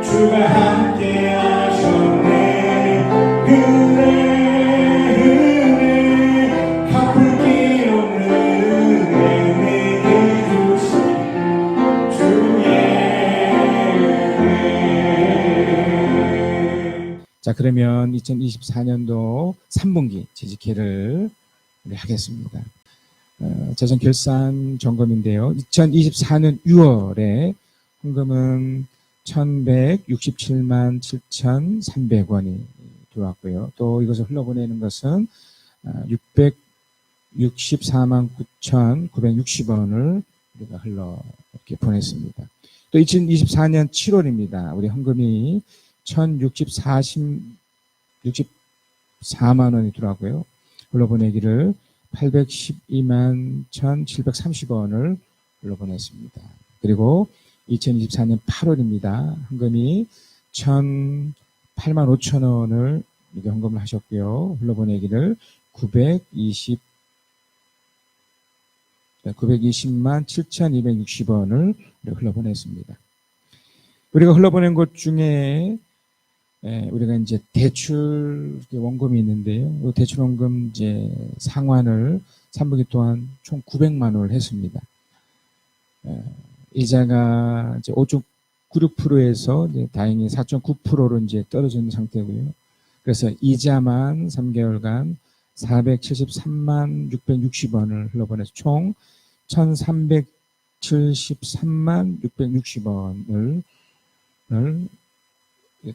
주가 함께 하셨네. 갚을 길 없는 은혜 내게 주신 주의 은혜. 자, 그러면 2024년도 3분기 재직회를 우리 하겠습니다. 재정 결산 점검인데요. 2024년 6월에 헌금은 1,167만 7,300원이 들어왔고요. 또 이것을 흘러보내는 것은 664만 9,960원을 우리가 흘러 이렇게 보냈습니다. 또 2024년 7월입니다. 우리 헌금이 1,664만 원이 들어왔고요. 흘러보내기를 812만 1,730원을 흘러보냈습니다. 그리고 2024년 8월입니다. 헌금이 8만 5천 원을 이렇게 헌금을 하셨고요. 흘러보내기를 920만 7,260원을 흘러보냈습니다. 우리가 흘러보낸 것 중에 우리가 이제 대출 원금이 있는데요. 대출 원금 이제 상환을 3분기 동안 총 900만 원을 했습니다. 이자가 이제 5.96%에서 이제 다행히 4.9%로 이제 떨어지는 상태고요. 그래서 이자만 3개월간 473만 660원을 흘러보내서 총 1,373만 660원을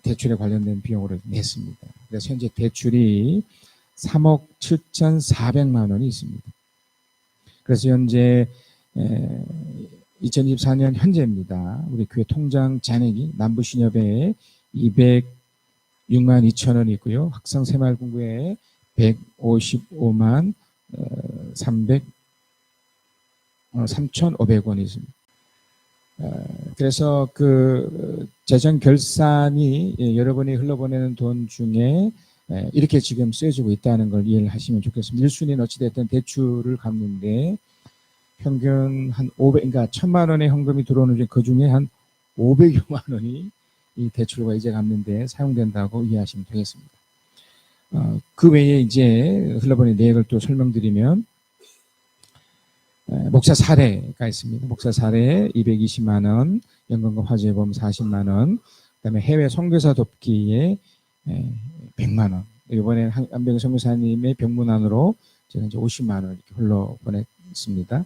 대출에 관련된 비용으로 냈습니다. 그래서 현재 대출이 3억 7,400만 원이 있습니다. 그래서 현재 2024년 현재입니다. 우리 교회 통장 잔액이 남부신협에 206만 2천 원이 있고요. 학성새마을금고에 155만 3,500원이 있습니다. 그래서 그 재정 결산이 여러분이 흘러보내는 돈 중에 이렇게 지금 쓰여지고 있다는 걸 이해를 하시면 좋겠습니다. 1순위는 어찌됐든 대출을 갚는데 평균 한 그러니까 1,000만 원의 헌금이 들어오는 그 중에 한 500여만 원이 이 대출과 이자 갚는데 사용된다고 이해하시면 되겠습니다. 그 외에 이제 흘러보낸 내역을 또 설명드리면 목사 사례가 있습니다. 목사 사례 220만 원, 연금과 화재보험 40만 원, 그다음에 해외 선교사 돕기에 100만 원. 이번에 한병 선교사님의 병문안으로 제가 이제 50만 원 이렇게 흘러 보냈습니다.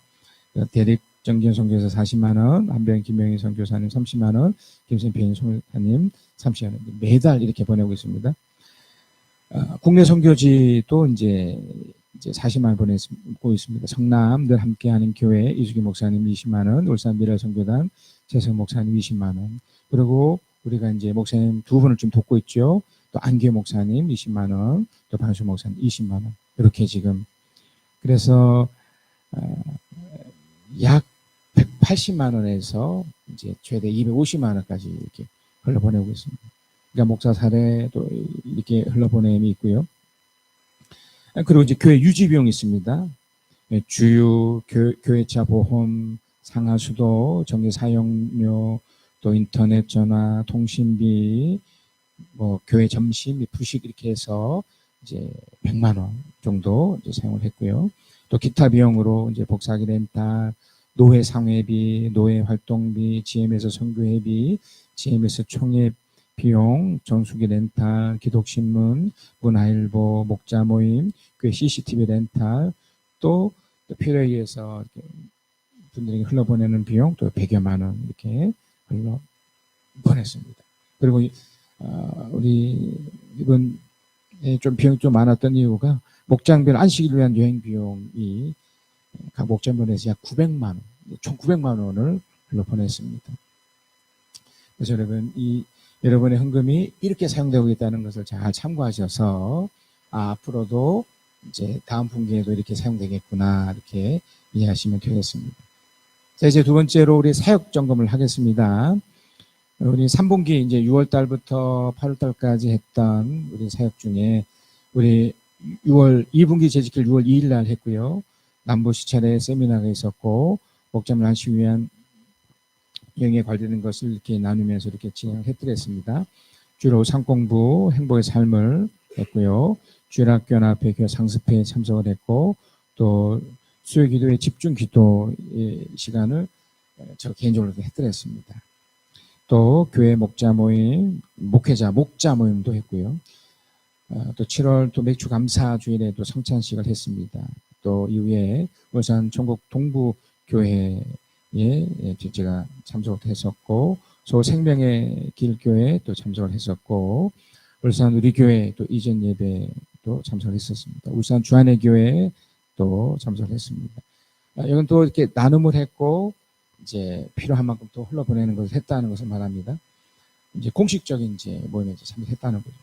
대립 정기현 선교사 40만 원, 한병 김명희 선교사님 30만 원, 김선 배인 선교사님 30만 원. 매달 이렇게 보내고 있습니다. 국내 선교지도 이제 40만 원 보내고 있습니다. 성남 늘 함께하는 교회 이수기 목사님 20만 원, 울산 미래 선교단 최성 목사님 20만 원. 그리고 우리가 이제 목사님 두 분을 좀 돕고 있죠. 또 안규 목사님 20만 원, 또 방수 목사님 20만 원. 이렇게 지금 그래서 약 180만 원에서 이제 최대 250만 원까지 이렇게 흘러보내고 있습니다. 그러니까 목사 사례도 이렇게 흘러보냄이 있고요. 그리고 이제 교회 유지 비용이 있습니다. 주유, 교회차 보험, 상하수도, 전기 사용료, 또 인터넷 전화, 통신비, 뭐 교회 점심, 부식 이렇게 해서 이제 100만 원 정도 이제 사용을 했고요. 또 기타 비용으로 이제 복사기 렌탈, 노회 상회비, 노회 활동비, GM에서 선교회비, GM에서 총회 비용, 정수기 렌탈, 기독신문, 문화일보, 목자 모임, 교회 CCTV 렌탈, 또 필요에 의해서 분들에게 흘러보내는 비용, 또 100여만 원 이렇게 흘러보냈습니다. 그리고 우리 이번 좀 비용이 좀 많았던 이유가 목장별 안식일을 위한 여행 비용이 각 목장별에서 약 900만 원, 총 900만 원을 흘러보냈습니다. 그래서 여러분의 헌금이 이렇게 사용되고 있다는 것을 잘 참고하셔서 앞으로도 이제 다음 분기에도 이렇게 사용되겠구나 이렇게 이해하시면 되겠습니다. 자, 이제 두 번째로 우리 사역 점검을 하겠습니다. 우리 3분기 이제 6월 달부터 8월 달까지 했던 우리 사역 중에 우리 2분기 재직길 6월 2일 날 했고요. 남부 시찰에 세미나가 있었고 목장을 안식을 위한 여행에 관련된 것을 이렇게 나누면서 이렇게 진행을 해드렸습니다. 주로 상공부 행복의 삶을 했고요. 주일학교 앞에 교회 상습회에 참석을 했고, 또 수요 기도의 집중 기도의 시간을 저 개인적으로 해드렸습니다. 또 교회 목자 모임, 목자 모임도 했고요. 또 7월 또 맥주 감사 주일에도 성찬식을 했습니다. 또 이후에 울산 전국 동부 교회에 제가 참석을 했었고, 서울 생명의 길 교회 또 참석을 했었고, 울산 우리 교회 또 이전 예배도 참석을 했었습니다. 울산 주안의 교회 또 참석을 했습니다. 이건 또 이렇게 나눔을 했고, 이제 필요한 만큼 또 흘러보내는 것을 했다는 것을 말합니다. 이제 공식적인 이제 모임에 참석했다는 거죠.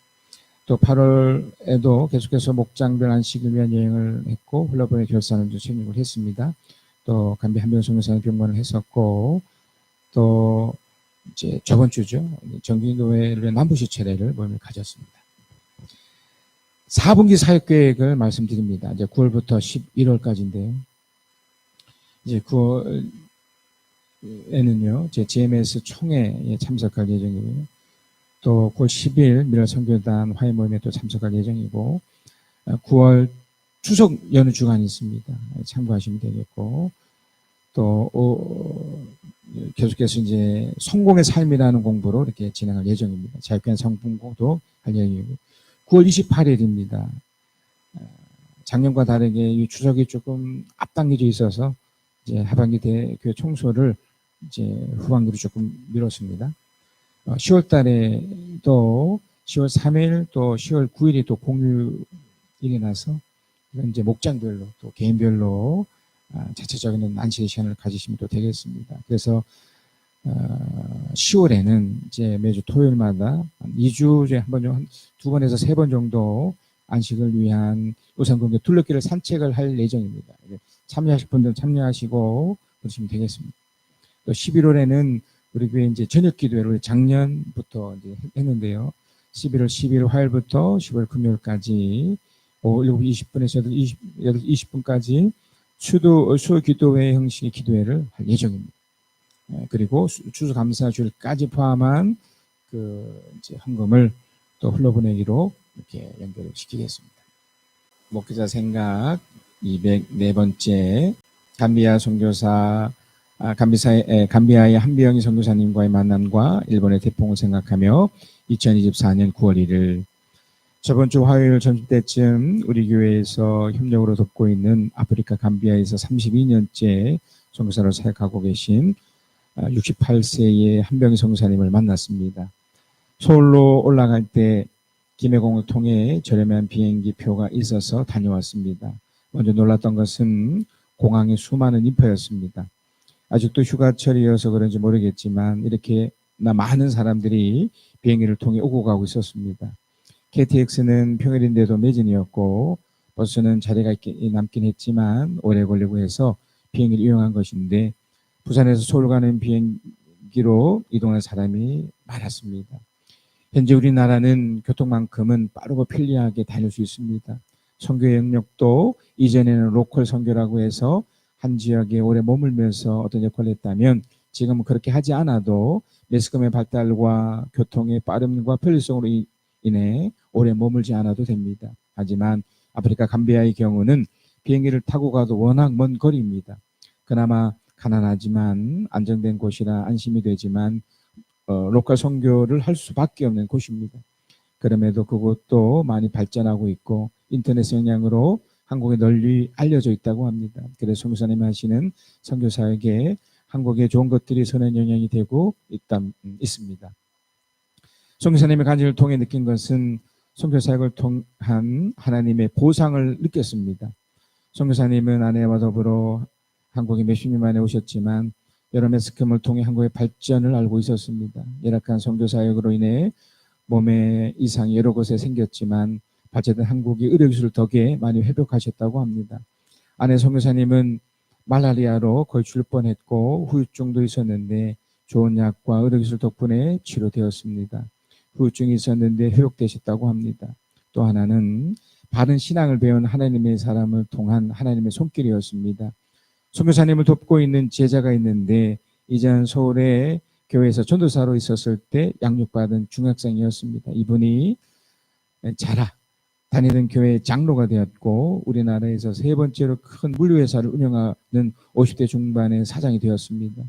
또 8월에도 계속해서 목장별 안식을 위한 여행을 했고, 흘러보내 결산을 책임을 했습니다. 또 감비 한병 선교사님 병관을 했었고, 또 이제 저번 주죠, 정기교회를 위한 남부시 차례를 모임을 가졌습니다. 4분기 사역 계획을 말씀드립니다. 이제 9월부터 11월까지인데요. 이제 9월에는요, 제 GMS 총회에 참석할 예정이고요. 또 9월 10일 미랄 선교단 화해 모임에 또 참석할 예정이고, 9월 추석 연휴 주간이 있습니다. 참고하시면 되겠고, 또 계속해서 이제 성공의 삶이라는 공부로 이렇게 진행할 예정입니다. 자유권 성공도 할 예정이고, 9월 28일입니다. 작년과 다르게 이 추석이 조금 앞당겨져 있어서 이제 하반기 대교회 총소를 이제 후반기로 조금 미뤘습니다. 10월 달에 또 10월 3일 또 10월 9일이 또 공휴일이 나서 이제 목장별로 또 개인별로 자체적인 안식의 시간을 가지시면 또 되겠습니다. 그래서 10월에는 이제 매주 토요일마다 2주에 한 번, 한 2번에서 3번 정도 안식을 위한 우산공개 둘레길을 산책을 할 예정입니다. 참여하실 분들은 참여하시고 그러시면 되겠습니다. 또 11월에는 우리 교회 이제 저녁 기도회를 작년부터 이제 했는데요. 11월 10일 화요일부터 10월 금요일까지 오후 7시 20분에서 8시 20분까지 수요 기도회 형식의 기도회를 할 예정입니다. 그리고 추수감사주일까지 포함한 그 이제 헌금을 또 흘러보내기로 이렇게 연결을 시키겠습니다. 목회자 생각 204번째 감비아 선교사 감비아의 한비영희 선교사님과의 만남과 일본의 태풍을 생각하며 2024년 9월 1일 저번 주 화요일 점심때쯤 우리 교회에서 협력으로 돕고 있는 아프리카 감비아에서 32년째 선교사로 사역하고 계신 68세의 한병희 선교사님을 만났습니다. 서울로 올라갈 때 김해공을 통해 저렴한 비행기 표가 있어서 다녀왔습니다. 먼저 놀랐던 것은 공항에 수많은 인파였습니다. 아직도 휴가철이어서 그런지 모르겠지만 이렇게 많은 사람들이 비행기를 통해 오고 가고 있었습니다. KTX는 평일인데도 매진이었고 버스는 자리가 남긴 했지만 오래 걸리고 해서 비행기를 이용한 것인데 부산에서 서울 가는 비행기로 이동한 사람이 많았습니다. 현재 우리나라는 교통만큼은 빠르고 편리하게 다닐 수 있습니다. 선교의 영역도 이전에는 로컬 선교라고 해서 한 지역에 오래 머물면서 어떤 역할을 했다면 지금은 그렇게 하지 않아도 매스컴의 발달과 교통의 빠름과 편리성으로 인해 오래 머물지 않아도 됩니다. 하지만 아프리카 감비아의 경우는 비행기를 타고 가도 워낙 먼 거리입니다. 그나마 가난하지만 안정된 곳이라 안심이 되지만 로컬 선교를 할 수밖에 없는 곳입니다. 그럼에도 그곳도 많이 발전하고 있고 인터넷 영향으로 한국에 널리 알려져 있다고 합니다. 그래서 선교사님이 하시는 선교사에게 한국에 좋은 것들이 선한 영향이 되고 있습니다. 선교사님의 간증을 통해 느낀 것은 선교사역을 통한 하나님의 보상을 느꼈습니다. 선교사님은 아내와 더불어 한국에 몇십 년 만에 오셨지만 여러 매스컴을 통해 한국의 발전을 알고 있었습니다. 열악한 선교사역으로 인해 몸에 이상이 여러 곳에 생겼지만 어쨌든 한국이 의료기술 덕에 많이 회복하셨다고 합니다. 아내 선교사님은 말라리아로 거의 죽을 뻔했고 후유증도 있었는데 좋은 약과 의료기술 덕분에 치료되었습니다. 후유증이 있었는데 회복되셨다고 합니다. 또 하나는 바른 신앙을 배운 하나님의 사람을 통한 하나님의 손길이었습니다. 선교사님을 돕고 있는 제자가 있는데 이전 서울의 교회에서 전도사로 있었을 때 양육받은 중학생이었습니다. 이분이 자라 다니던 교회 장로가 되었고 우리나라에서 세 번째로 큰 물류회사를 운영하는 50대 중반의 사장이 되었습니다.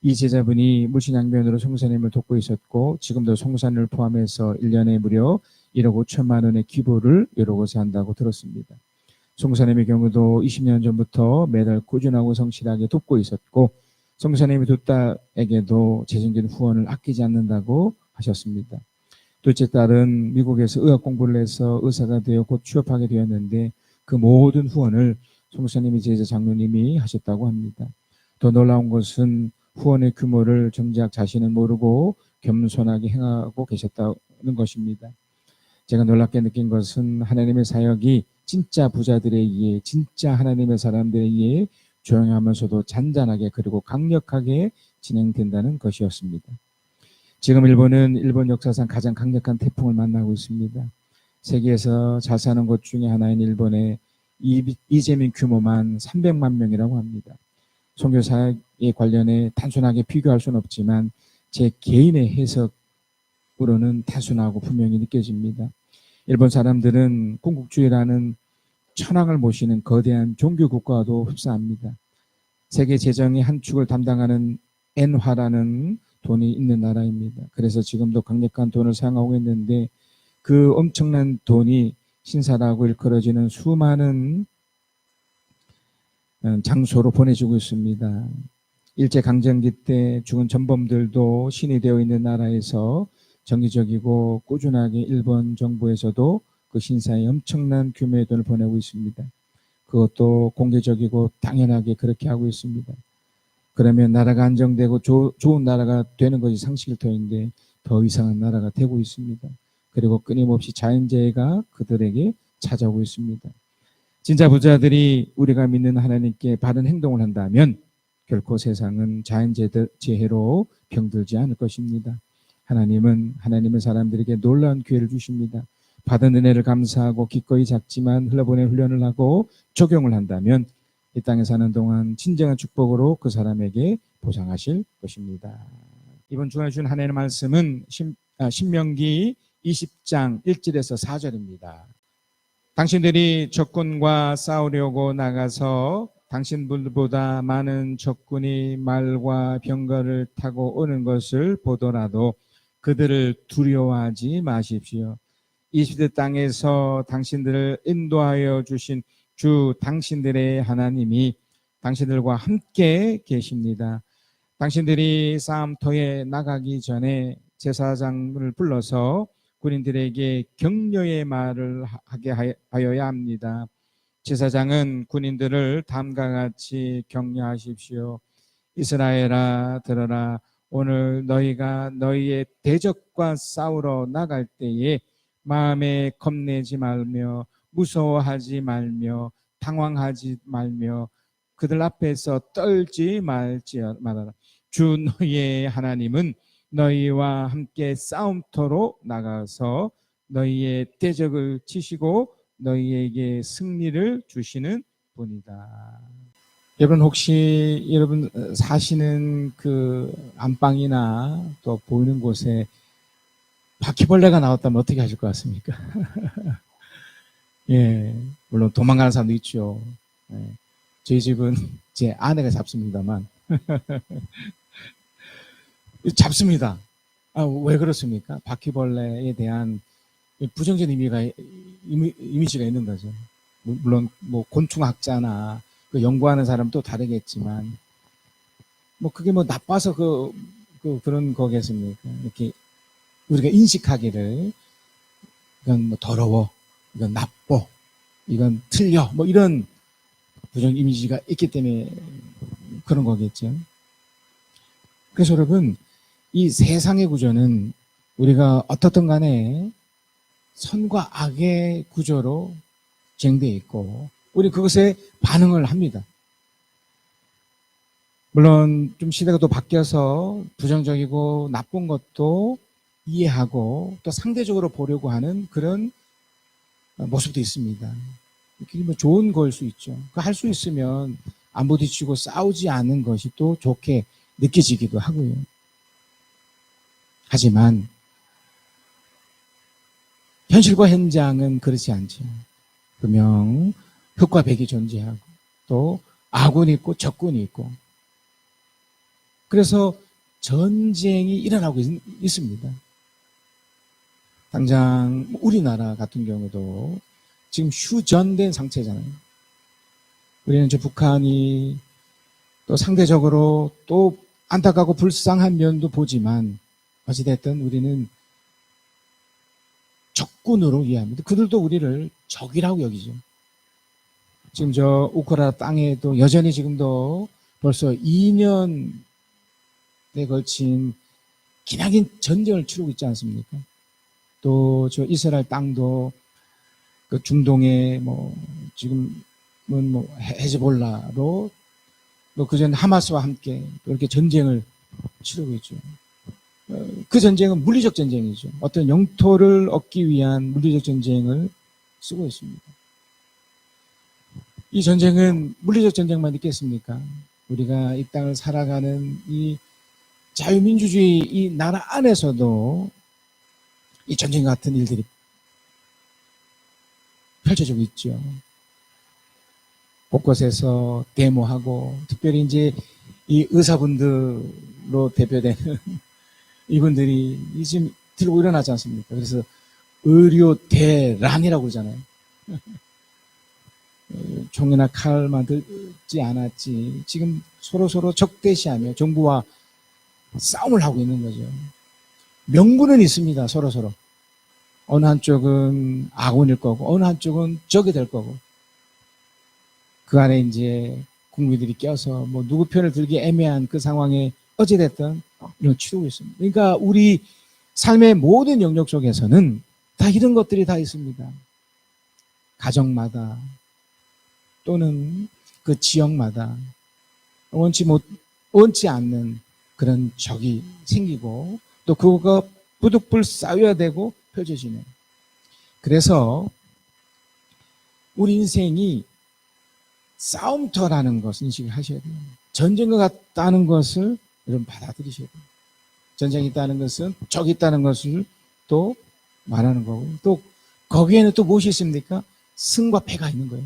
이 제자분이 물신양면으로 송사님을 돕고 있었고 지금도 송사님을 포함해서 1년에 무려 1억 5천만 원의 기부를 여러 곳에 한다고 들었습니다. 송사님의 경우도 20년 전부터 매달 꾸준하고 성실하게 돕고 있었고 송사님이 두 딸에게도 재정적인 후원을 아끼지 않는다고 하셨습니다. 둘째 딸은 미국에서 의학 공부를 해서 의사가 되어 곧 취업하게 되었는데 그 모든 후원을 송사님이 제자 장로님이 하셨다고 합니다. 더 놀라운 것은 후원의 규모를 정작 자신은 모르고 겸손하게 행하고 계셨다는 것입니다. 제가 놀랍게 느낀 것은 하나님의 사역이 진짜 부자들에 의해 진짜 하나님의 사람들에 의해 조용하면서도 잔잔하게 그리고 강력하게 진행된다는 것이었습니다. 지금 일본은 일본 역사상 가장 강력한 태풍을 만나고 있습니다. 세계에서 잘 사는 곳 중에 하나인 일본의 이재민 규모만 300만 명이라고 합니다. 선교사에 관련해 단순하게 비교할 수는 없지만 제 개인의 해석으로는 단순하고 분명히 느껴집니다. 일본 사람들은 군국주의라는 천황을 모시는 거대한 종교 국가와도 흡사합니다. 세계 재정의 한 축을 담당하는 엔화라는 돈이 있는 나라입니다. 그래서 지금도 강력한 돈을 사용하고 있는데 그 엄청난 돈이 신사라고 일컬어지는 수많은 장소로 보내지고 있습니다. 일제강점기 때 죽은 전범들도 신이 되어 있는 나라에서 정기적이고 꾸준하게 일본 정부에서도 그 신사에 엄청난 규모의 돈을 보내고 있습니다. 그것도 공개적이고 당연하게 그렇게 하고 있습니다. 그러면 나라가 안정되고 좋은 나라가 되는 것이 상식일터인데 더 이상한 나라가 되고 있습니다. 그리고 끊임없이 자연재해가 그들에게 찾아오고 있습니다. 진짜 부자들이 우리가 믿는 하나님께 바른 행동을 한다면 결코 세상은 자연재해로 병들지 않을 것입니다. 하나님은 하나님의 사람들에게 놀라운 기회를 주십니다. 받은 은혜를 감사하고 기꺼이 작지만 흘러보낼 훈련을 하고 적용을 한다면 이 땅에 사는 동안 진정한 축복으로 그 사람에게 보상하실 것입니다. 이번 주간에 주신 하나님의 말씀은 신명기 20장 1절에서 4절입니다. 당신들이 적군과 싸우려고 나가서 당신들보다 많은 적군이 말과 병거를 타고 오는 것을 보더라도 그들을 두려워하지 마십시오. 이 시대 땅에서 당신들을 인도하여 주신 주 당신들의 하나님이 당신들과 함께 계십니다. 당신들이 싸움터에 나가기 전에 제사장을 불러서 군인들에게 격려의 말을 하게 하여야 합니다. 제사장은 군인들을 다음과 같이 격려하십시오. 이스라엘아 들어라. 오늘 너희가 너희의 대적과 싸우러 나갈 때에 마음에 겁내지 말며 무서워하지 말며 당황하지 말며 그들 앞에서 떨지 말아라. 주 너희의 하나님은 너희와 함께 싸움터로 나가서 너희의 대적을 치시고 너희에게 승리를 주시는 분이다. 여러분 혹시 여러분 사시는 그 안방이나 또 보이는 곳에 바퀴벌레가 나왔다면 어떻게 하실 것 같습니까? 예, 물론 도망가는 사람도 있죠. 예, 저희 집은 제 아내가 잡습니다만 잡습니다. 왜 그렇습니까? 바퀴벌레에 대한 부정적인 이미지가 있는 거죠. 물론 뭐 곤충학자나 그 연구하는 사람도 다르겠지만 뭐 그게 뭐 나빠서 그런 거겠습니까? 이렇게 우리가 인식하기를 이건 뭐 더러워, 이건 나빠, 이건 틀려, 뭐 이런 부정 이미지가 있기 때문에 그런 거겠죠. 그래서 여러분 이 세상의 구조는 우리가 어떻든 간에 선과 악의 구조로 진행되어 있고 우리 그것에 반응을 합니다. 물론 좀 시대가 또 바뀌어서 부정적이고 나쁜 것도 이해하고 또 상대적으로 보려고 하는 그런 모습도 있습니다. 그게 뭐 좋은 걸 수 있죠. 할 수 있으면 안 부딪히고 싸우지 않는 것이 또 좋게 느껴지기도 하고요. 하지만 현실과 현장은 그렇지 않죠. 분명 흑과 백이 존재하고 또 아군이 있고 적군이 있고, 그래서 전쟁이 일어나고 있습니다. 당장 우리나라 같은 경우도 지금 휴전된 상태잖아요. 우리는 저 북한이 또 상대적으로 또 안타깝고 불쌍한 면도 보지만 어찌됐든 우리는 적군으로 이해합니다. 그들도 우리를 적이라고 여기죠. 지금 저 우크라이나 땅에도 여전히 지금도 벌써 2년에 걸친 기나긴 전쟁을 치르고 있지 않습니까? 또 저 이스라엘 땅도 그 중동에 뭐 지금은 뭐 헤즈볼라로 또 그전 하마스와 함께 이렇게 전쟁을 치르고 있죠. 그 전쟁은 물리적 전쟁이죠. 어떤 영토를 얻기 위한 물리적 전쟁을 쓰고 있습니다. 이 전쟁은 물리적 전쟁만 있겠습니까? 우리가 이 땅을 살아가는 이 자유민주주의 이 나라 안에서도 이 전쟁 같은 일들이 펼쳐지고 있죠. 곳곳에서 데모하고, 특별히 이제 이 의사분들로 대표되는 이분들이 지금 들고 일어나지 않습니까? 그래서 의료 대란이라고 그러잖아요. 총이나 칼만 들지 않았지 지금 서로 적대시하며 정부와 싸움을 하고 있는 거죠. 명분은 있습니다. 서로 어느 한쪽은 아군일 거고 어느 한쪽은 적이 될 거고, 그 안에 이제 국민들이 껴서 뭐 누구 편을 들기 애매한 그 상황에 어찌됐든 이런 치르고 있습니다. 그러니까 우리 삶의 모든 영역 속에서는 다 이런 것들이 다 있습니다. 가정마다 또는 그 지역마다 원치 않는 그런 적이 생기고, 또 그거가 부득불 쌓여야 되고 펼쳐지는. 그래서 우리 인생이 싸움터라는 것을 인식을 하셔야 돼요. 전쟁과 같다는 것을 여러분 받아들이셔야 돼요. 전쟁이 있다는 것은 적이 있다는 것을 또 말하는 거고, 또 거기에는 또 무엇이 있습니까? 승과 패가 있는 거예요.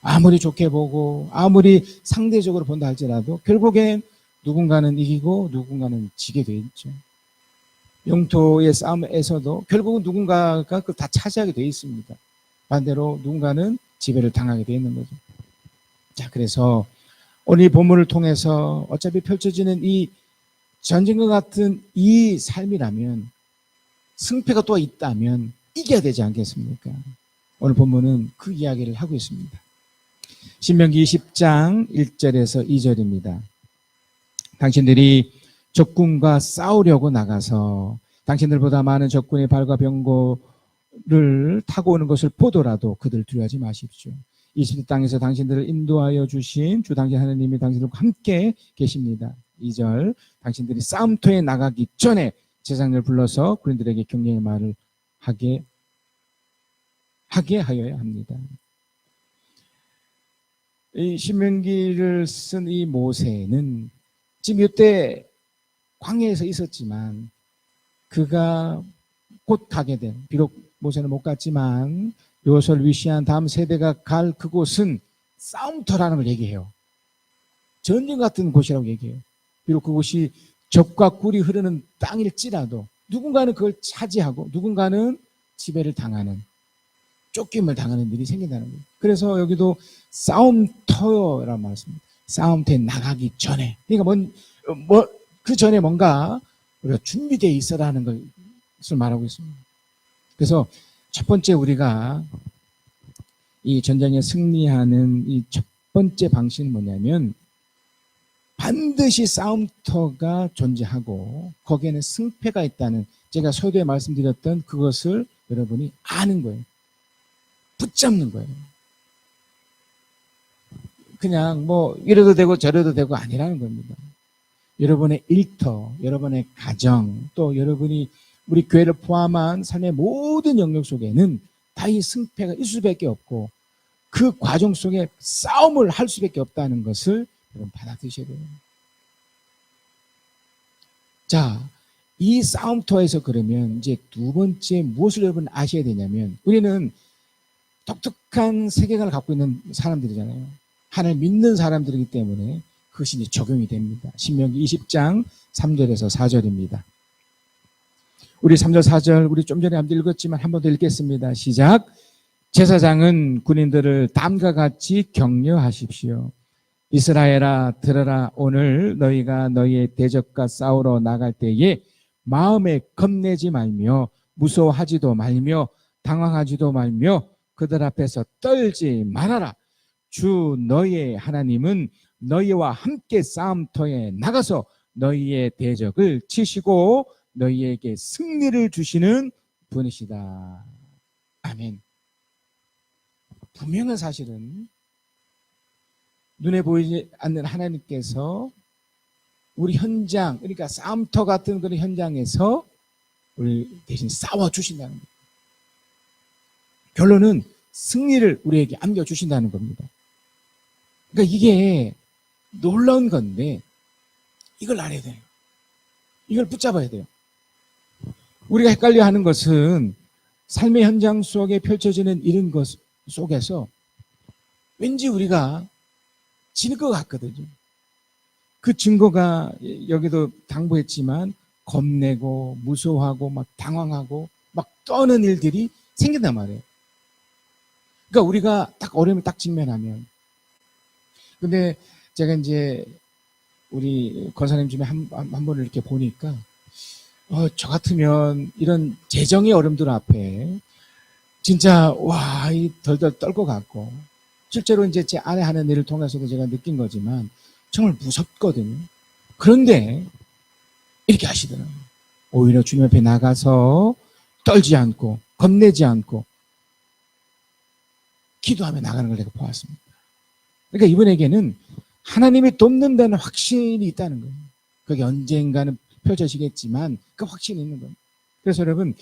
아무리 좋게 보고 아무리 상대적으로 본다 할지라도 결국엔 누군가는 이기고 누군가는 지게 돼 있죠. 영토의 싸움에서도 결국은 누군가가 그걸 다 차지하게 돼 있습니다. 반대로 누군가는 지배를 당하게 돼 있는 거죠. 자, 그래서 오늘 이 본문을 통해서 어차피 펼쳐지는 이 전쟁과 같은 이 삶이라면, 승패가 또 있다면 이겨야 되지 않겠습니까? 오늘 본문은 그 이야기를 하고 있습니다. 신명기 20장 1절에서 2절입니다. 당신들이 적군과 싸우려고 나가서 당신들보다 많은 적군의 발과 병거를 타고 오는 것을 보더라도 그들 두려워하지 마십시오. 이집트 땅에서 당신들을 인도하여 주신 주 당신 하나님이 당신들과 함께 계십니다. 2절, 당신들이 싸움터에 나가기 전에 제사장을 불러서 그들에게 격려의 말을 하게 하여야 합니다. 이 신명기를 쓴 이 모세는 지금 이때 광야에서 있었지만 그가 곧 가게 된, 비록 모세는 못 갔지만 요소를 위시한 다음 세대가 갈 그곳은 싸움터라는 걸 얘기해요. 전쟁 같은 곳이라고 얘기해요. 비록 그곳이 적과 꿀이 흐르는 땅일지라도 누군가는 그걸 차지하고 누군가는 지배를 당하는, 쫓김을 당하는 일이 생긴다는 거예요. 그래서 여기도 싸움터라는 말씀입니다. 싸움터에 나가기 전에, 그러니까 그 전에 뭔가 우리가 준비되어 있어라는 것을 말하고 있습니다. 그래서 첫 번째 우리가 이 전쟁에 승리하는 이 첫 번째 방식은 뭐냐면, 반드시 싸움터가 존재하고 거기에는 승패가 있다는, 제가 서두에 말씀드렸던 그것을 여러분이 아는 거예요. 붙잡는 거예요. 그냥 뭐 이래도 되고 저래도 되고 아니라는 겁니다. 여러분의 일터, 여러분의 가정, 또 여러분이 우리 교회를 포함한 삶의 모든 영역 속에는 다 이 승패가 있을 수밖에 없고 그 과정 속에 싸움을 할 수밖에 없다는 것을 여러분 받아들이셔야 돼요. 자, 이 싸움터에서 그러면 이제 두 번째 무엇을 여러분 아셔야 되냐면, 우리는 독특한 세계관을 갖고 있는 사람들이잖아요. 하나님 믿는 사람들이기 때문에 그것이 이제 적용이 됩니다. 신명기 20장 3절에서 4절입니다. 우리 3절 4절 우리 좀 전에 한번 읽었지만 한 번 더 읽겠습니다. 시작. 제사장은 군인들을 다음과 같이 격려하십시오. 이스라엘아 들으라. 오늘 너희가 너희의 대적과 싸우러 나갈 때에 마음에 겁내지 말며 무서워하지도 말며 당황하지도 말며 그들 앞에서 떨지 말아라. 주 너희의 하나님은 너희와 함께 싸움터에 나가서 너희의 대적을 치시고 너희에게 승리를 주시는 분이시다. 아멘. 분명한 사실은 눈에 보이지 않는 하나님께서 우리 현장, 그러니까 싸움터 같은 그런 현장에서 우리 대신 싸워주신다는 거예요. 결론은 승리를 우리에게 안겨주신다는 겁니다. 그러니까 이게 놀라운 건데 이걸 알아야 돼요. 이걸 붙잡아야 돼요. 우리가 헷갈려 하는 것은 삶의 현장 속에 펼쳐지는 이런 것 속에서 왠지 우리가 지는 것 같거든요. 그 증거가 여기도 당부했지만 겁내고 무서워하고 막 당황하고 막 떠는 일들이 생긴단 말이에요. 그러니까 우리가 딱 어려움을 딱 직면하면, 근데 제가 이제 우리 권사님 중에 한 번을 이렇게 보니까 저 같으면 이런 재정의 어려움들 앞에 진짜 와, 이 덜덜 떨 것 같고, 실제로 이제 제 아내 하는 일을 통해서도 제가 느낀 거지만 정말 무섭거든요. 그런데 이렇게 하시더라고요. 오히려 주님 앞에 나가서 떨지 않고 겁내지 않고 기도하며 나가는 걸 내가 보았습니다. 그러니까 이분에게는 하나님이 돕는다는 확신이 있다는 거예요. 그게 언젠가는 펼쳐지겠지만 그 확신이 있는 거예요. 그래서 여러분,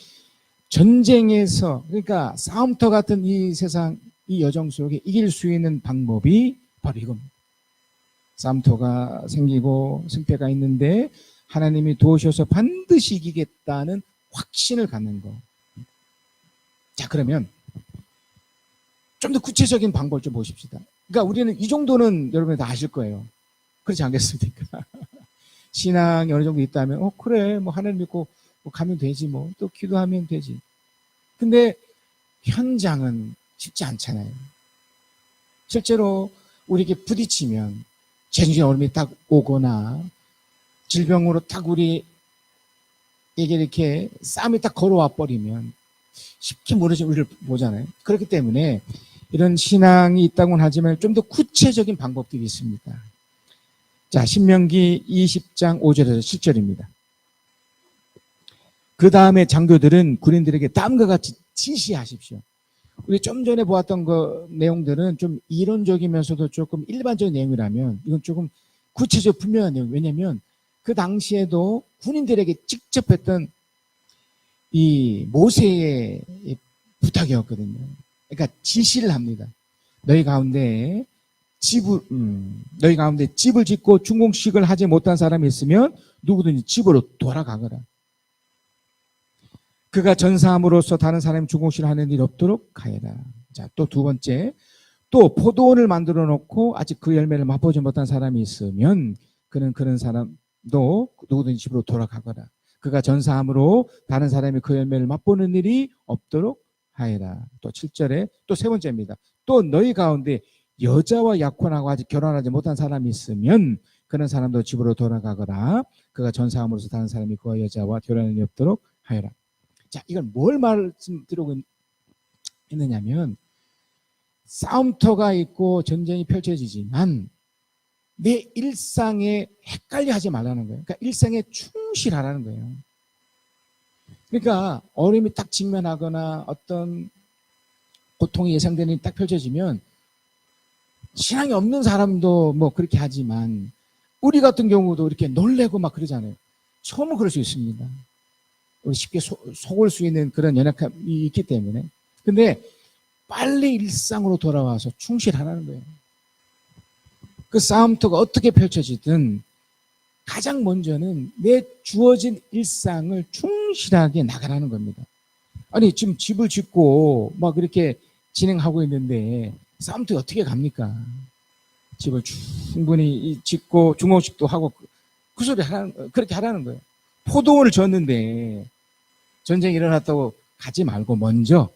전쟁에서, 그러니까 싸움터 같은 이 세상, 이 여정 속에 이길 수 있는 방법이 바로 이겁니다. 싸움터가 생기고 승패가 있는데 하나님이 도우셔서 반드시 이기겠다는 확신을 갖는 거. 자, 그러면 좀 더 구체적인 방법을 좀 보십시다. 그러니까 우리는 이 정도는 여러분이 다 아실 거예요. 그렇지 않겠습니까? 신앙이 어느 정도 있다면 그래, 뭐 하나님 믿고 뭐 가면 되지, 뭐 또 기도하면 되지. 근데 현장은 쉽지 않잖아요. 실제로 우리에게 부딪히면 재정적인 어려움이 딱 오거나 질병으로 딱 우리에게 이렇게 싸움이 딱 걸어와 버리면 쉽게 무너진 우리를 보잖아요. 그렇기 때문에 이런 신앙이 있다고는 하지만 좀 더 구체적인 방법들이 있습니다. 자, 신명기 20장 5절에서 7절입니다. 그 다음에 장교들은 군인들에게 다음과 같이 지시하십시오. 우리 좀 전에 보았던 내용들은 좀 이론적이면서도 조금 일반적인 내용이라면 이건 조금 구체적 분명한 내용. 왜냐하면 그 당시에도 군인들에게 직접 했던 이 모세의 부탁이었거든요. 그러니까 지시를 합니다. 너희 가운데 집을 짓고 준공식을 하지 못한 사람이 있으면 누구든지 집으로 돌아가거라. 그가 전사함으로써 다른 사람이 준공식을 하는 일이 없도록 하여라. 자, 또 두 번째, 또 포도원을 만들어 놓고 아직 그 열매를 맛보지 못한 사람이 있으면 그런 사람도 누구든지 집으로 돌아가거라. 그가 전사함으로 다른 사람이 그 열매를 맛보는 일이 없도록 하여라. 또 7절에 또 세 번째입니다. 또 너희 가운데 여자와 약혼하고 아직 결혼하지 못한 사람이 있으면 그런 사람도 집으로 돌아가거라. 그가 전사함으로써 다른 사람이 그와 여자와 결혼할 일이 없도록 하여라. 자, 이건 뭘 말씀드리고 있느냐면 싸움터가 있고 전쟁이 펼쳐지지만 내 일상에 헷갈려 하지 말라는 거예요. 그러니까 일상에 충실하라는 거예요. 그러니까 어려움이 딱 직면하거나 어떤 고통이 예상되는 일이 딱 펼쳐지면 신앙이 없는 사람도 뭐 그렇게 하지만 우리 같은 경우도 이렇게 놀래고 막 그러잖아요. 처음은 그럴 수 있습니다. 우리 쉽게 속을 수 있는 그런 연약함이 있기 때문에. 근데 빨리 일상으로 돌아와서 충실하라는 거예요. 그 싸움터가 어떻게 펼쳐지든 가장 먼저는 내 주어진 일상을 충실하게 나가라는 겁니다. 아니 지금 집을 짓고 막 그렇게 진행하고 있는데 싸움터 어떻게 갑니까? 집을 충분히 짓고 중공식도 하고 그 소리 하라는, 그렇게 하라는 거예요. 포도원을 졌는데 전쟁이 일어났다고 가지 말고 먼저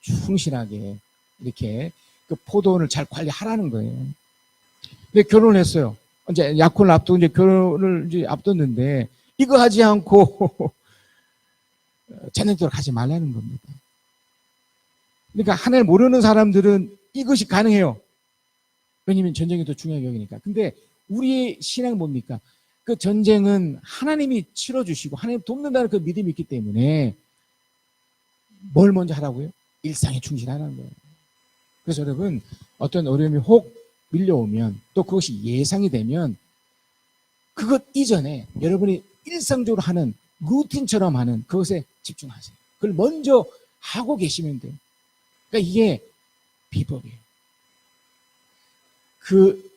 충실하게 이렇게 그 포도원을 잘 관리하라는 거예요. 근데 결혼을 했어요. 이제 약혼을 앞두고 이제 결혼을 이제 앞뒀는데 이거 하지 않고 전쟁터로 가지 말라는 겁니다. 그러니까 하나님 모르는 사람들은 이것이 가능해요. 왜냐면 전쟁이 더 중요하게 여기니까. 근데 우리의 신앙은 뭡니까? 그 전쟁은 하나님이 치러주시고 하나님 돕는다는 그 믿음이 있기 때문에 뭘 먼저 하라고요? 일상에 충실하는 거예요. 그래서 여러분 어떤 어려움이 혹 밀려오면 또 그것이 예상이 되면 그것 이전에 여러분이 일상적으로 하는 루틴처럼 하는 그것에 집중하세요. 그걸 먼저 하고 계시면 돼요. 그러니까 이게 비법이에요. 그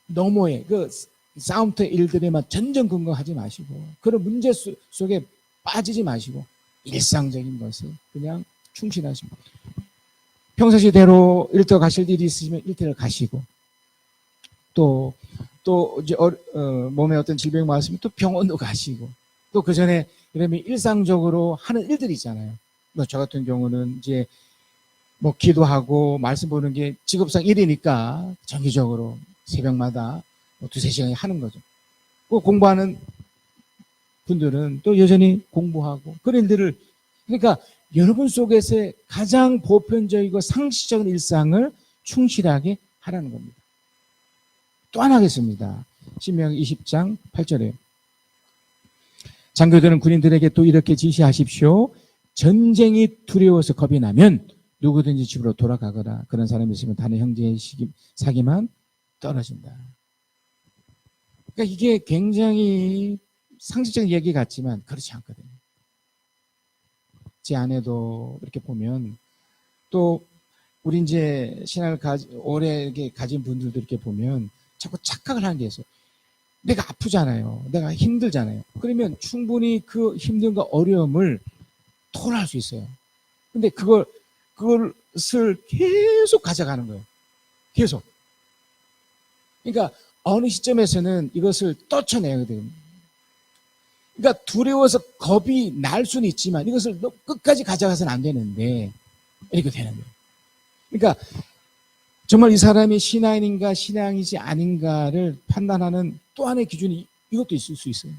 너머의 그 싸움터 일들에만 전전긍긍하지 마시고 그런 문제 속에 빠지지 마시고 일상적인 것에 그냥 충실하시고 평상시대로 일터 가실 일이 있으시면 일터를 가시고 또 이제 몸에 어떤 질병이 왔으면 또 병원도 가시고 또 그 전에 이러면 일상적으로 하는 일들이 있잖아요. 뭐 저 같은 경우는 이제 뭐 기도하고 말씀 보는 게 직업상 일이니까 정기적으로 새벽마다 뭐 2-3시간 하는 거죠. 그 공부하는 분들은 또 여전히 공부하고 그런 일들을 그러니까 여러분 속에서 가장 보편적이고 상식적인 일상을 충실하게 하라는 겁니다. 또 하나 하겠습니다. 신명기 20장 8절에 장교들은 군인들에게 또 이렇게 지시하십시오. 전쟁이 두려워서 겁이 나면 누구든지 집으로 돌아가거라. 그런 사람이 있으면 다른 형제의 사기만 떨어진다. 그러니까 이게 굉장히 상식적인 얘기 같지만 그렇지 않거든요. 제 아내도 이렇게 보면 또 우리 이제 신앙을 오래 가진 분들도 이렇게 보면 자꾸 착각을 하는 게 있어요. 내가 아프잖아요. 내가 힘들잖아요. 그러면 충분히 그 힘듦과 어려움을 토로할 수 있어요. 근데 그것을 계속 가져가는 거예요. 계속. 그러니까 어느 시점에서는 이것을 떨쳐내야 돼요. 그러니까 두려워서 겁이 날 수는 있지만 이것을 끝까지 가져가서는 안 되는데 이렇게 되는 거예요. 그러니까 정말 이 사람이 신앙인인가 신앙이지 아닌가를 판단하는 또 하나의 기준이 이것도 있을 수 있어요.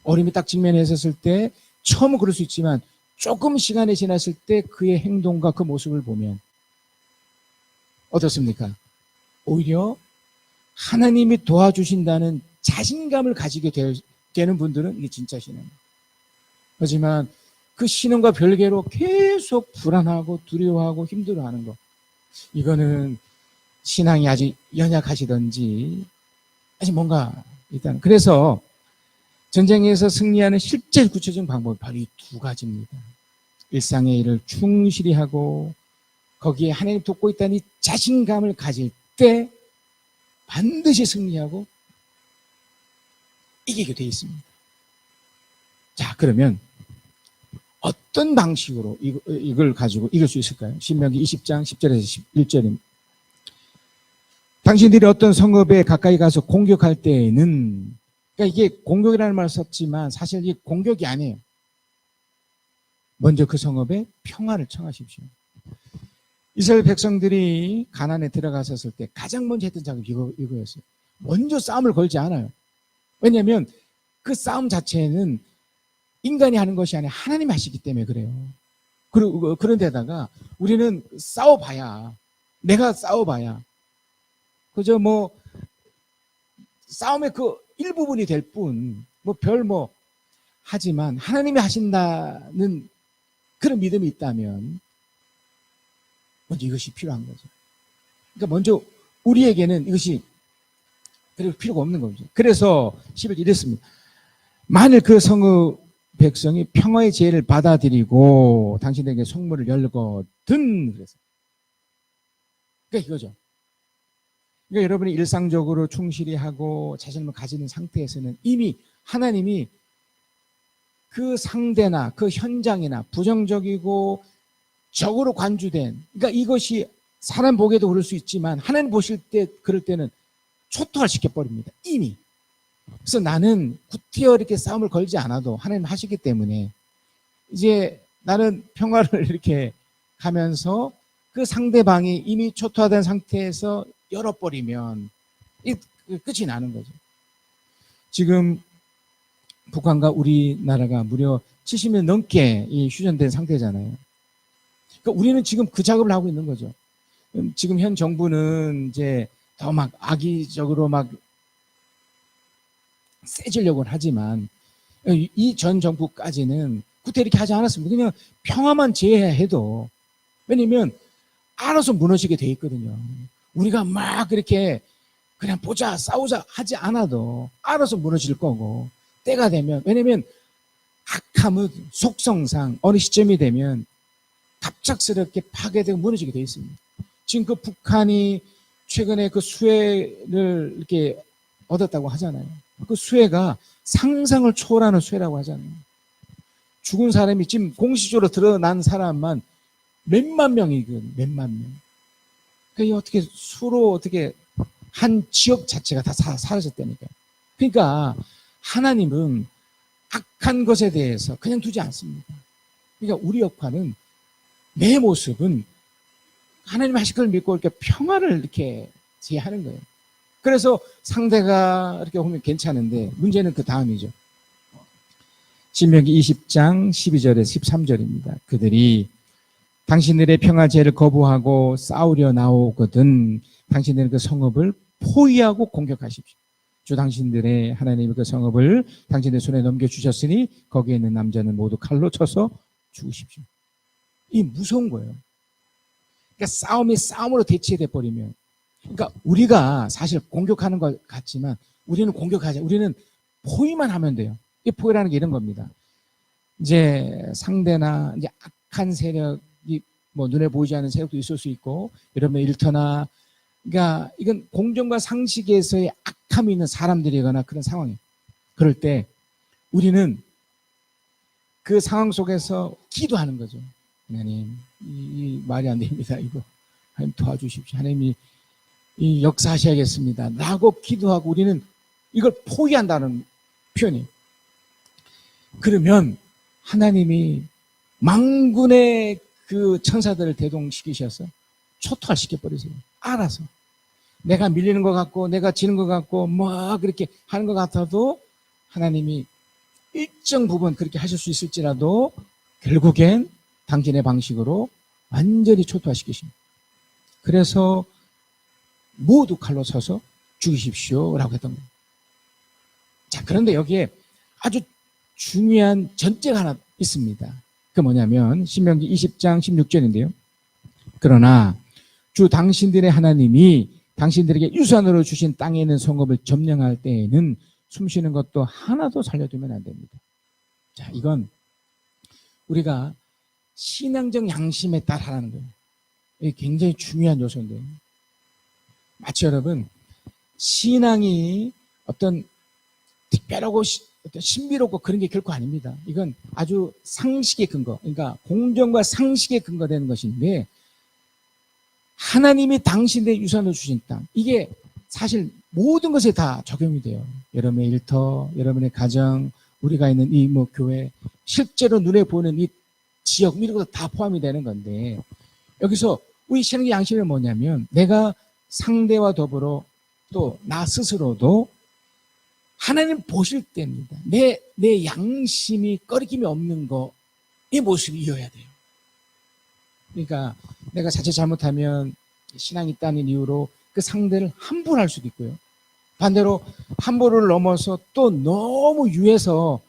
어려움이 딱 직면했었을 때 처음은 그럴 수 있지만 조금 시간이 지났을 때 그의 행동과 그 모습을 보면 어떻습니까? 오히려 하나님이 도와주신다는 자신감을 가지게 되는 분들은 이게 진짜 신앙이에요. 하지만 그 신앙과 별개로 계속 불안하고 두려워하고 힘들어하는 거 이거는 신앙이 아직 연약하시던지 아직 뭔가 일단 그래서 전쟁에서 승리하는 실제 구체적인 방법이 바로 이 두 가지입니다. 일상의 일을 충실히 하고 거기에 하나님 돕고 있다는 이 자신감을 가질 때 반드시 승리하고 이기게 되어 있습니다. 자, 그러면 어떤 방식으로 이걸 가지고 이길 수 있을까요? 신명기 20장 10절에서 11절입니다. 당신들이 어떤 성읍에 가까이 가서 공격할 때에는 그러니까 이게 공격이라는 말을 썼지만 사실 이게 공격이 아니에요. 먼저 그 성읍에 평화를 청하십시오. 이스라엘 백성들이 가나안에 들어갔었을 때 가장 먼저 했던 작업이 이거였어요. 먼저 싸움을 걸지 않아요. 왜냐하면 그 싸움 자체는 인간이 하는 것이 아니라 하나님이 하시기 때문에 그래요. 그런데다가 우리는 싸워봐야 내가 싸워봐야 그저 뭐 싸움의 그 일부분이 될 뿐 뭐 하지만 하나님이 하신다는 그런 믿음이 있다면 먼저 이것이 필요한 거죠. 그러니까 먼저 우리에게는 이것이 그럴 필요가 없는 거죠. 그래서 11절 이랬습니다. 만일 그 성의 백성이 평화의 제의를 받아들이고 당신에게 성문을 열거든 그래서 그러니까 이거죠. 그러니까 여러분이 일상적으로 충실히 하고 자신을 가지는 상태에서는 이미 하나님이 그 상대나 그 현장이나 부정적이고 적으로 관주된, 그러니까 이것이 사람 보기에도 그럴 수 있지만 하나님 보실 때 그럴 때는 초토화 시켜버립니다. 이미. 그래서 나는 구태여 이렇게 싸움을 걸지 않아도 하나님 하시기 때문에 이제 나는 평화를 이렇게 가면서 그 상대방이 이미 초토화된 상태에서 열어버리면 끝이 나는 거죠. 지금 북한과 우리나라가 무려 70년 넘게 휴전된 상태잖아요. 그러니까 우리는 지금 그 작업을 하고 있는 거죠. 지금 현 정부는 이제 더 막 악의적으로 막 세지려고는 하지만 이 전 정부까지는 그때 이렇게 하지 않았습니다. 그냥 평화만 제해해도, 왜냐면 알아서 무너지게 돼 있거든요. 우리가 막 그렇게 그냥 보자 싸우자 하지 않아도 알아서 무너질 거고, 때가 되면, 왜냐면 악함은 속성상 어느 시점이 되면 갑작스럽게 파괴되고 무너지게 돼 있습니다. 지금 그 북한이 최근에 그 수혜를 이렇게 얻었다고 하잖아요. 그 수혜가 상상을 초월하는 수혜라고 하잖아요. 죽은 사람이 지금 공식적으로 드러난 사람만 몇만 명이거든요. 몇만 명. 그러니까 어떻게 수로 어떻게 한 지역 자체가 다 사라졌다니까요. 그러니까 하나님은 악한 것에 대해서 그냥 두지 않습니다. 그러니까 우리 역할은, 내 모습은 하나님 하실 걸 믿고 이렇게 평화를 이렇게 제하는 거예요. 그래서 상대가 이렇게 보면 괜찮은데 문제는 그 다음이죠. 신명기 20장 12절에서 13절입니다. 그들이 당신들의 평화제를 거부하고 싸우려 나오거든 당신들은 그 성읍을 포위하고 공격하십시오. 주 당신들의 하나님의 그 성읍을 당신들 손에 넘겨주셨으니 거기에 있는 남자는 모두 칼로 쳐서 죽으십시오. 이 무서운 거예요. 그러니까 싸움이 싸움으로 대치돼 버리면, 그러니까 우리가 사실 공격하는 것 같지만 우리는 공격하지, 우리는 포위만 하면 돼요. 이 포위라는 게 이런 겁니다. 이제 상대나 이제 악한 세력이 뭐 눈에 보이지 않는 세력도 있을 수 있고, 여러분의 일터나, 그러니까 이건 공정과 상식에서의 악함이 있는 사람들이거나 그런 상황이에요. 그럴 때 우리는 그 상황 속에서 기도하는 거죠. 하나님, 이 말이 안 됩니다. 이거 하나님 도와주십시오. 하나님이 이 역사하셔야겠습니다. 라고 기도하고 우리는 이걸 포기한다는 표현이. 그러면 하나님이 만군의 그 천사들을 대동시키셔서 초토화시켜버리세요. 알아서. 내가 밀리는 것 같고 내가 지는 것 같고 뭐 그렇게 하는 것 같아도 하나님이 일정 부분 그렇게 하실 수 있을지라도 결국엔 당신의 방식으로 완전히 초토화시키십니다. 그래서 모두 칼로 쳐서 죽이십시오 라고 했던 거예요. 자, 그런데 여기에 아주 중요한 전제가 하나 있습니다. 그 뭐냐면 신명기 20장 16절인데요. 그러나 주 당신들의 하나님이 당신들에게 유산으로 주신 땅에 있는 성읍을 점령할 때에는 숨쉬는 것도 하나도 살려두면 안 됩니다. 자, 이건 우리가 신앙적 양심에 따라하는 거예요. 이게 굉장히 중요한 요소인데요. 마치 여러분, 신앙이 어떤 특별하고 어떤 신비롭고 그런 게 결코 아닙니다. 이건 아주 상식의 근거, 그러니까 공정과 상식에 근거되는 것인데, 하나님이 당신의 유산을 주신 땅, 이게 사실 모든 것에 다 적용이 돼요. 여러분의 일터, 여러분의 가정, 우리가 있는 이 뭐 교회, 실제로 눈에 보이는 이 지역, 이런 것도 다 포함이 되는 건데, 여기서 우리 신앙의 양심이 뭐냐면, 내가 상대와 더불어 또 나 스스로도 하나님 보실 때입니다. 내 양심이 꺼리낌이 없는 거, 이 모습이어야 돼요. 그러니까 내가 자칫 잘못하면 신앙이 있다는 이유로 그 상대를 함부로할 수도 있고요. 반대로 함부로를 넘어서 또 너무 유해서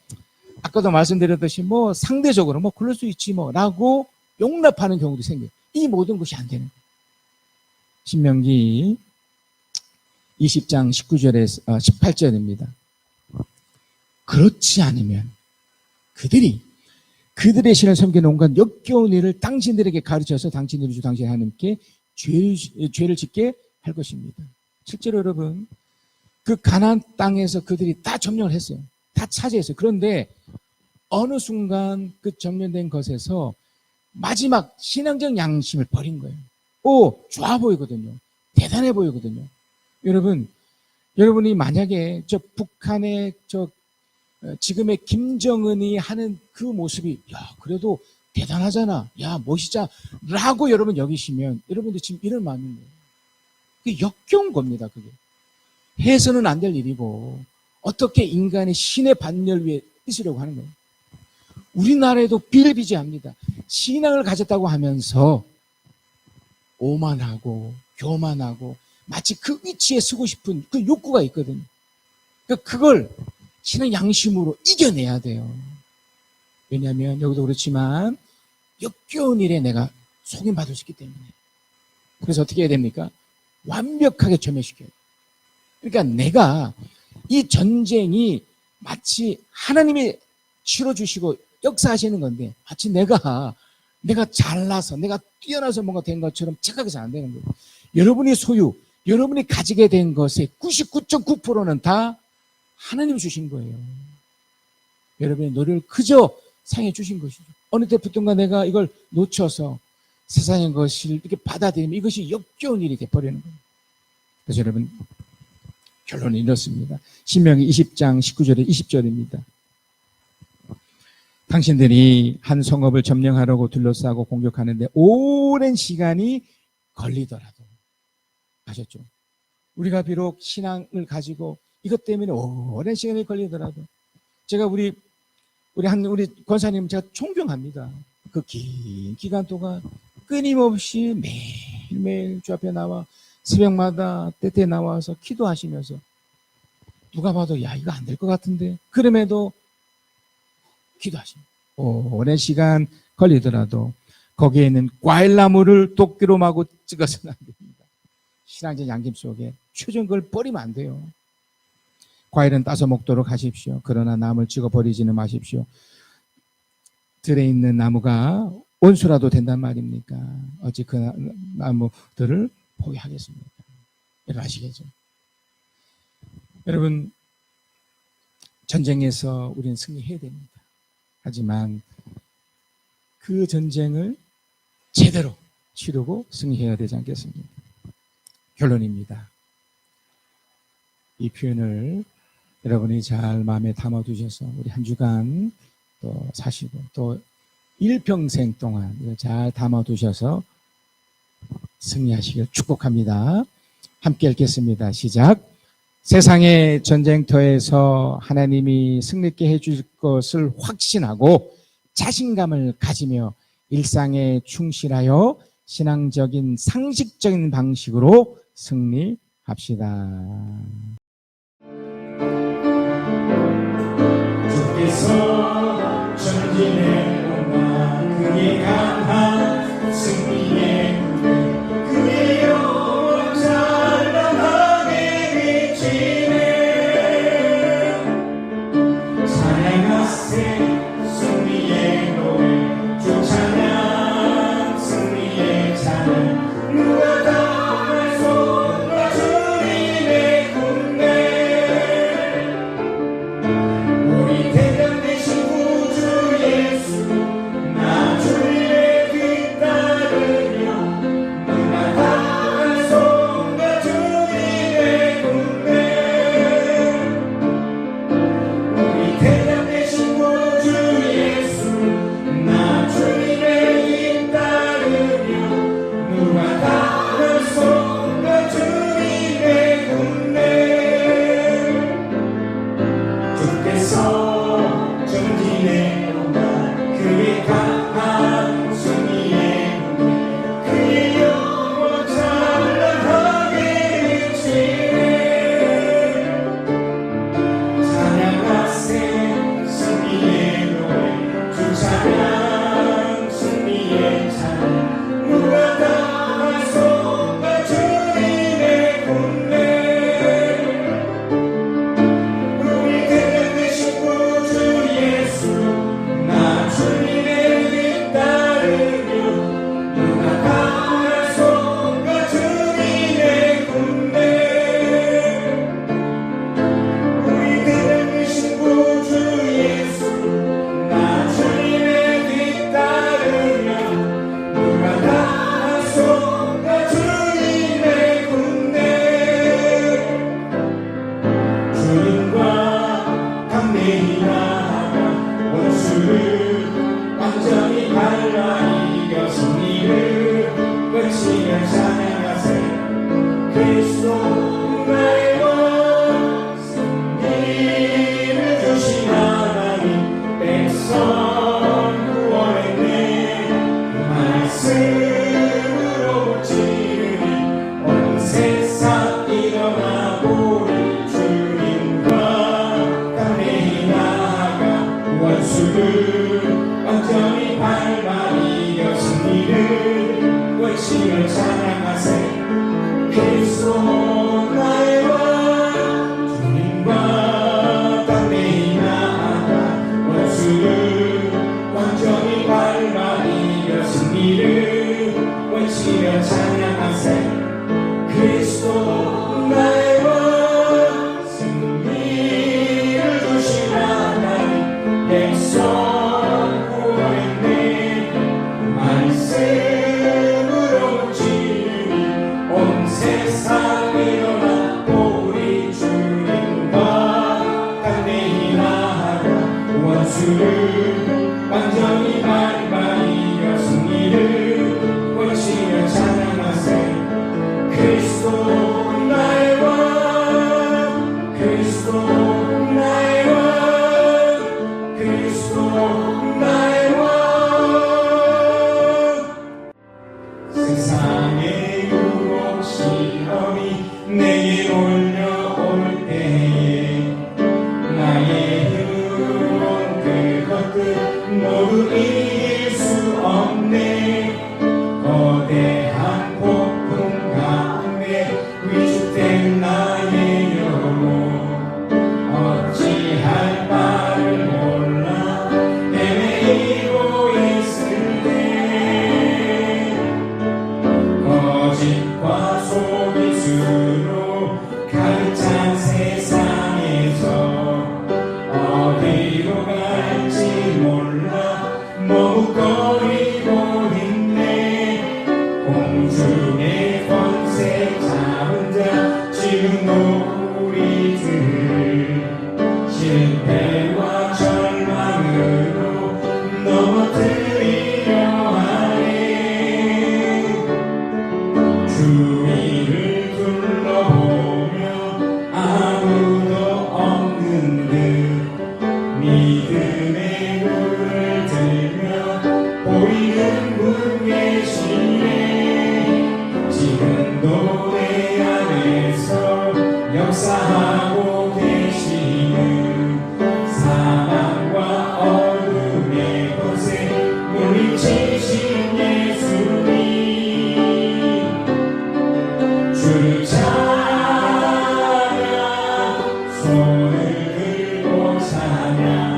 아까도 말씀드렸듯이 뭐 상대적으로 뭐 그럴 수 있지 뭐 라고 용납하는 경우도 생겨요. 이 모든 것이 안 되는 거예요. 신명기 20장 19절에서 18절입니다. 그렇지 않으면 그들의 신을 섬기는 온갖 역겨운 일을 당신들에게 가르쳐서 당신들이 주 당신 하나님께 죄를 짓게 할 것입니다. 실제로 여러분, 그 가나안 땅에서 그들이 다 점령을 했어요. 다 차지했어요. 그런데 어느 순간 그 점령된 것에서 마지막 신앙적 양심을 버린 거예요. 좋아 보이거든요. 대단해 보이거든요. 여러분, 여러분이 만약에 저 북한의 지금의 김정은이 하는 그 모습이 그래도 대단하잖아, 멋있잖아 라고 여러분 여기시면 여러분들 지금 이런 마음인 거예요. 그게 역겨운 겁니다. 그게 해서는 안 될 일이고 어떻게 인간이 신의 반열 위에 있으려고 하는 거예요. 우리나라에도 비일비재합니다. 신앙을 가졌다고 하면서 오만하고 교만하고 마치 그 위치에 서고 싶은 그 욕구가 있거든요. 그걸 신의 양심으로 이겨내야 돼요. 왜냐하면 여기도 그렇지만 역겨운 일에 내가 속임받을 수 있기 때문에. 그래서 어떻게 해야 됩니까? 완벽하게 전멸시켜야 돼요. 그러니까 내가 이 전쟁이 마치 하나님이 치러주시고 역사하시는 건데 마치 내가 잘나서 내가 뛰어나서 뭔가 된 것처럼 착각해서 안 되는 거예요. 여러분이 여러분이 가지게 된 것의 99.9%는 다 하나님이 주신 거예요. 여러분의 노력을 그저 상해 주신 것이죠. 어느 때부턴가 내가 이걸 놓쳐서 세상의 것을 이렇게 받아들이면 이것이 역겨운 일이 되어버리는 거예요. 그래서 여러분, 결론은 이렇습니다. 신명기 20장 19절에 20절입니다. 당신들이 한 성읍을 점령하려고 둘러싸고 공격하는데 오랜 시간이 걸리더라도, 아셨죠? 우리가 비록 신앙을 가지고 이것 때문에 오랜 시간이 걸리더라도, 제가 우리 권사님 제가 존경합니다. 그 긴 기간 동안 끊임없이 매일매일 주 앞에 나와 새벽마다 때때 나와서 기도하시면서 누가 봐도 이거 안 될 것 같은데 그럼에도 기도하십니다. 오랜 시간 걸리더라도 거기에는 과일나무를 도끼로 마고 찍어서는 안 됩니다. 신앙적 양심 속에 최종 그걸 버리면 안 돼요. 과일은 따서 먹도록 하십시오. 그러나 나무를 찍어버리지는 마십시오. 들에 있는 나무가 온수라도 된단 말입니까? 어찌 그 나무들을 포기하겠습니까? 여러분 아시겠죠? 여러분, 전쟁에서 우리는 승리해야 됩니다. 하지만 그 전쟁을 제대로 치르고 승리해야 되지 않겠습니까? 결론입니다. 이 표현을 여러분이 잘 마음에 담아두셔서 우리 한 주간 또 사시고 또 일평생 동안 잘 담아두셔서 승리하시길 축복합니다. 함께 읽겠습니다. 시작. 세상의 전쟁터에서 하나님이 승리케 해줄 것을 확신하고 자신감을 가지며 일상에 충실하여 신앙적인 상식적인 방식으로 승리합시다. 주께서 전진해 오나 그의 강한 승리의 그의 영원 찬란하게 비치네. 찬양하세 승리의 노래 주 찬양 승리의 찬양 누가 다할 손과 주님의 군대 우리 대장 되신 구주 예수 나 주님의 뒤따르며 누가 다할 손과 주님의 군대 우리 대장 되신 구주 예수 나 주님의 뒤따르며 누가 다할 손과 주님의 군대 주께서 전진해 오나 그의 강한 승리의 문에 그의 영원 찬란하게 비치네. 찬양하세 승리의 노래 주 찬양 승리의 찬양 누가 다할 손과 주님의 군대 우리 대장 되신 분 원수를 완전히 밟아 이겨 승리를 외치며 찬양하세. 그리스도 나의 왕 주님과 담대히 나아가 원수를 완전히 밟아 이겨 승리를 외치며 찬양하세. 그리스도 나의 왕 승리를 주신 하나님 백성 구원했네. 말씀으로 지으니 온 세상 일어나 우리 주님과 담대히 나아가 원수를 완전히 밟아 이겨 승리를 외치며 찬양하세. 그리스도 나의 왕 그리스도 나의 왕 그리스도 나의 왕. 세상의 유혹 시험이 내게 몰려올 때에 나의 흐르는 그것들 모두 이길 수 없네. 거대한 폭풍 가운데 위축된 나의 영혼 어찌할 바를 몰라 헤매이고 있을 때 거짓과 속임수로 가득 찬 세상에서 어디로 갈지 몰라 머뭇거리고 있네. 공중의 권세 잡은 자 지금도 우리들 실패와 절망으로 넘어뜨리려 하네. 주위를 둘러보며 아무도 없는 듯 믿음의 물을 들며 보이는 분 계시네. 지금도 내 안에서 역사하고 계시는 사망과 어둠의 곳에 물리치신 예수님. 주를 찬양 손을 들고 찬양